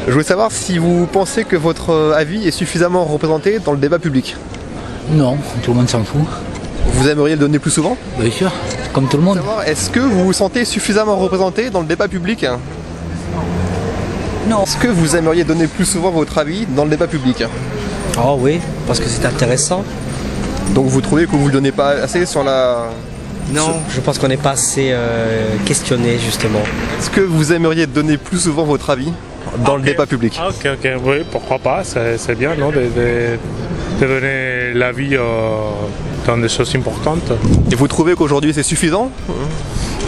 Je voulais savoir si vous pensez que votre avis est suffisamment représenté dans le débat public. Non, tout le monde s'en fout. Vous aimeriez le donner plus souvent? Bien sûr, comme tout le monde. Est-ce que vous vous sentez suffisamment représenté dans le débat public? Non. Est-ce que vous aimeriez donner plus souvent votre avis dans le débat public? Oh oui, parce que c'est intéressant. Donc vous trouvez que vous ne le donnez pas assez sur la... Non, je pense qu'on n'est pas assez questionné justement. Est-ce que vous aimeriez donner plus souvent votre avis dans le débat public? Ok, oui, pourquoi pas, c'est bien non, de donner l'avis dans des choses importantes. Et vous trouvez qu'aujourd'hui c'est suffisant?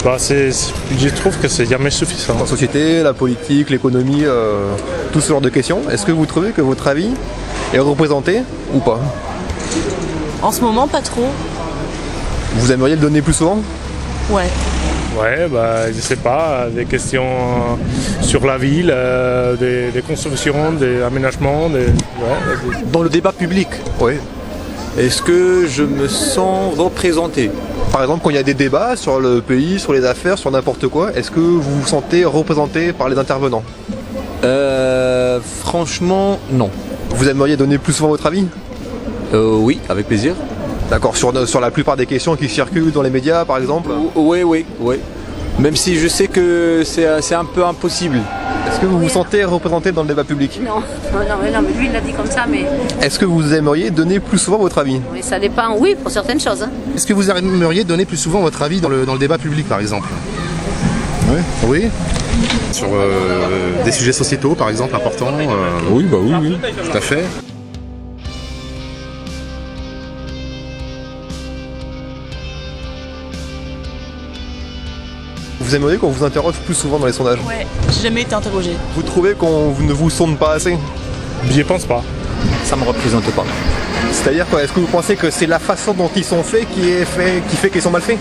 Je trouve que c'est jamais suffisant. La société, la politique, l'économie, tout ce genre de questions, est-ce que vous trouvez que votre avis est représenté ou pas? En ce moment, pas trop. Vous aimeriez le donner plus souvent? Ouais. Ouais, je sais pas, des questions sur la ville, des constructions, des aménagements, Dans le débat public, Oui. est-ce que je me sens représenté? Par exemple, quand il y a des débats sur le pays, sur les affaires, sur n'importe quoi, est-ce que vous vous sentez représenté par les intervenants? Franchement, non. Vous aimeriez donner plus souvent votre avis? Oui, avec plaisir. D'accord, sur la plupart des questions qui circulent dans les médias, par exemple? Oui. Même si je sais que c'est un peu impossible. Est-ce que vous vous sentez représenté dans le débat public? Non, mais lui il l'a dit comme ça, mais Est-ce que vous aimeriez donner plus souvent votre avis? ça dépend, oui, pour certaines choses. Hein. Est-ce que vous aimeriez donner plus souvent votre avis dans le débat public, par exemple? Oui. Sur des sujets sociétaux, par exemple, importants? Oui, oui. Tout à fait. Vous aimeriez qu'on vous interroge plus souvent dans les sondages? Ouais, j'ai jamais été interrogée. Vous trouvez qu'on ne vous sonde pas assez? j'y pense pas. Ça me représente pas. C'est-à-dire quoi? Est-ce que vous pensez que c'est la façon dont ils sont faits qui fait qu'ils sont mal faits?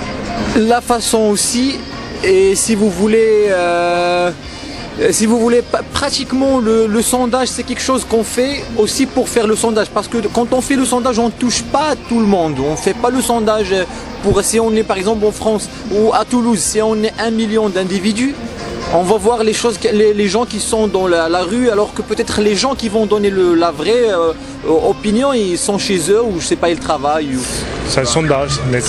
La façon aussi, et si vous voulez, pratiquement le sondage, c'est quelque chose qu'on fait aussi pour faire le sondage. Parce que quand on fait le sondage, on ne touche pas à tout le monde. On ne fait pas le sondage pour, si on est par exemple en France ou à Toulouse, si on est 1 million d'individus, on va voir les gens qui sont dans la rue, alors que peut-être les gens qui vont donner la vraie opinion, ils sont chez eux ou je sais pas, ils travaillent. C'est un sondage, mais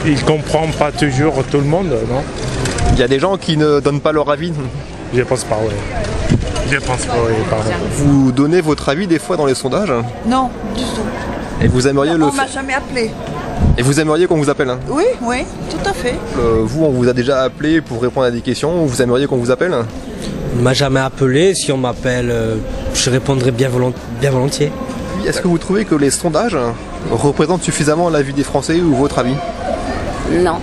il ne comprend pas toujours tout le monde, non? Il y a des gens qui ne donnent pas leur avis. Je pense pas, oui. Je pense pas, oui, pardon. Vous donnez votre avis des fois dans les sondages? Non, du tout. Et vous aimeriez le On m'a faire? jamais appelé. Et vous aimeriez qu'on vous appelle? Oui, tout à fait. Vous, on vous a déjà appelé pour répondre à des questions, vous aimeriez qu'on vous appelle? On ne m'a jamais appelé, si on m'appelle, je répondrai bien volontiers. Est-ce que vous trouvez que les sondages représentent suffisamment l'avis des Français ou votre avis? Non,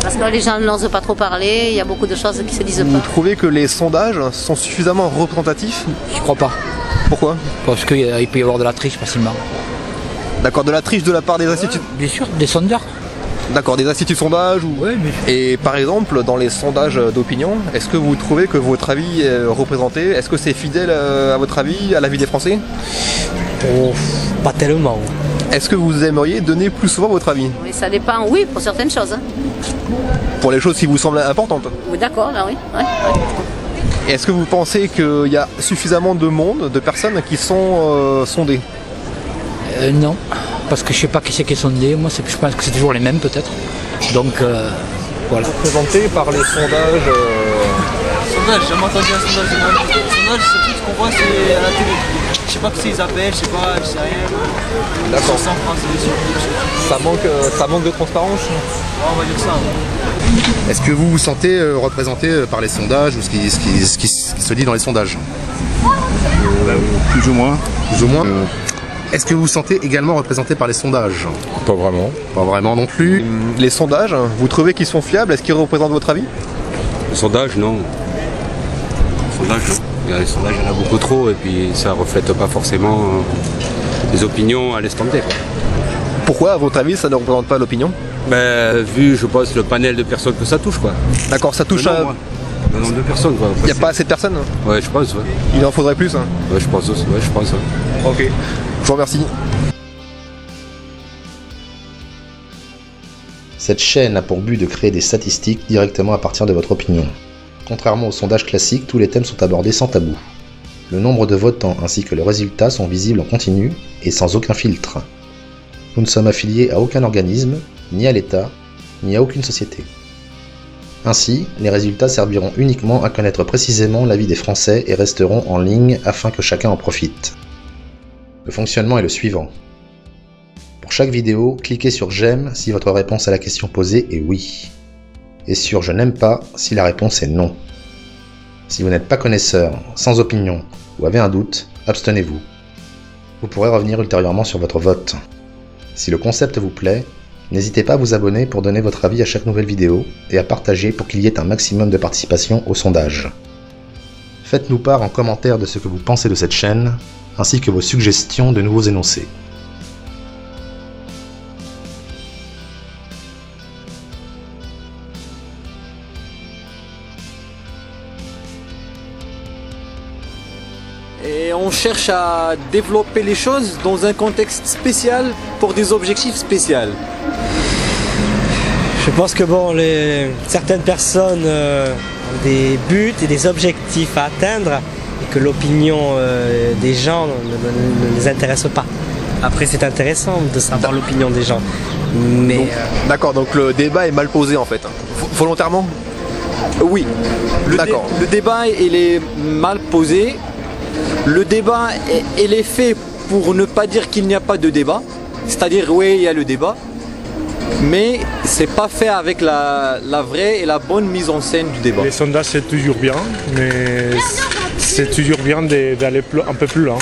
parce que les gens n'osent pas trop parler, il y a beaucoup de choses qui se disent Vous pas. trouvez que les sondages sont suffisamment représentatifs? Je crois pas. Pourquoi? Parce qu'il peut y avoir de la triche facilement. D'accord, de la triche de la part des instituts? Bien sûr, des sondeurs. D'accord, des instituts de sondage ou... Oui, mais... Et par exemple, dans les sondages d'opinion, est-ce que vous trouvez que votre avis est représenté? Est-ce que c'est fidèle à votre avis, à l'avis des Français? Oh, pas tellement. Est-ce que vous aimeriez donner plus souvent votre avis? Oui, ça dépend, oui, pour certaines choses. Hein. Pour les choses qui vous semblent importantes? Oui, d'accord, là, oui. Ouais. Et est-ce que vous pensez qu'il y a suffisamment de monde, de personnes qui sont sondées? Non, parce que je sais pas qui c'est qui est sondé. Moi, je pense que c'est toujours les mêmes, peut-être. Donc, voilà. Représentés par les sondages... Sondage, j'ai jamais entendu un sondage de moi. Sondage, c'est tout ce qu'on voit, c'est à la télé. Je sais pas qui ils appellent, je sais pas, je sais rien. D'accord. Ça manque de transparence? Ouais, on va dire ça. Ouais. Est-ce que vous vous sentez représenté par les sondages ou ce qui se dit dans les sondages? Plus ou moins. Plus ou moins. Est-ce que vous vous sentez également représenté par les sondages? Pas vraiment. Pas vraiment non plus. Les sondages, vous trouvez qu'ils sont fiables? Est-ce qu'ils représentent votre avis? Les sondages, non. Les sondages, non. Les sondages, il y en a beaucoup trop et puis ça reflète pas forcément les opinions à l'instant T. Pourquoi, à votre avis, ça ne représente pas l'opinion? Vu, je pense, le panel de personnes que ça touche, quoi. D'accord, ça touche à... Le nombre de personnes, quoi. Il n'y a pas assez de personnes? Ouais, je pense, ouais. Il en faudrait plus, hein? Ouais, je pense aussi, ouais, je pense. Ouais. Ok, je vous remercie. Cette chaîne a pour but de créer des statistiques directement à partir de votre opinion. Contrairement aux sondages classiques, tous les thèmes sont abordés sans tabou. Le nombre de votants ainsi que le résultat sont visibles en continu et sans aucun filtre. Nous ne sommes affiliés à aucun organisme, ni à l'État, ni à aucune société. Ainsi, les résultats serviront uniquement à connaître précisément l'avis des Français et resteront en ligne afin que chacun en profite. Le fonctionnement est le suivant. Pour chaque vidéo, cliquez sur j'aime si votre réponse à la question posée est oui, et sur je n'aime pas si la réponse est non. Si vous n'êtes pas connaisseur, sans opinion ou avez un doute, abstenez-vous. Vous pourrez revenir ultérieurement sur votre vote. Si le concept vous plaît, n'hésitez pas à vous abonner pour donner votre avis à chaque nouvelle vidéo et à partager pour qu'il y ait un maximum de participation au sondage. Faites-nous part en commentaire de ce que vous pensez de cette chaîne, ainsi que vos suggestions de nouveaux énoncés. Et on cherche à développer les choses dans un contexte spécial pour des objectifs spéciaux. Je pense que bon, certaines personnes ont des buts et des objectifs à atteindre et que l'opinion des gens ne les intéresse pas. Après, c'est intéressant de savoir l'opinion des gens. Mais D'accord, donc le débat est mal posé en fait. Volontairement? Oui, le débat il est mal posé. Le débat il est fait pour ne pas dire qu'il n'y a pas de débat. C'est-à-dire, oui, il y a le débat. Mais c'est pas fait avec la vraie et la bonne mise en scène du débat. Les sondages c'est toujours bien, mais c'est toujours bien d'aller un peu plus loin.